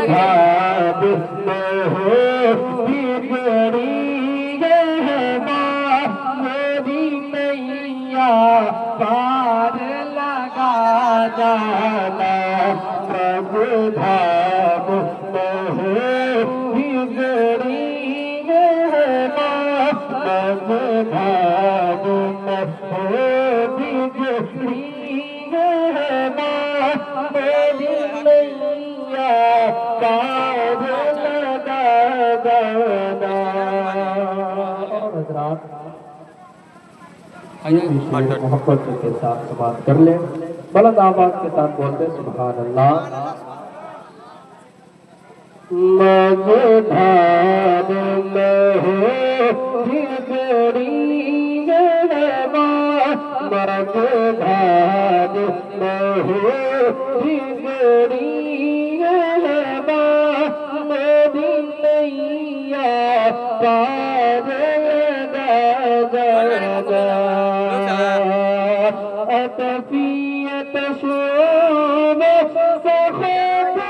भाव हो बिगड़ी मेरी मैया पार लगा जाना प्रभु भाव हो बिगड़ी प्रभु भाव हो बिगड़ी मेरी मैया पार लगा जाना। मोहब्बत के साथ समाप्त कर ले, बुलंद आवाज के साथ बोलते सुभान अल्लाह। मझधार में हो बिगड़ी मझधार में हो बिगड़ी मेरी मैया पार अतफियत शोब सखत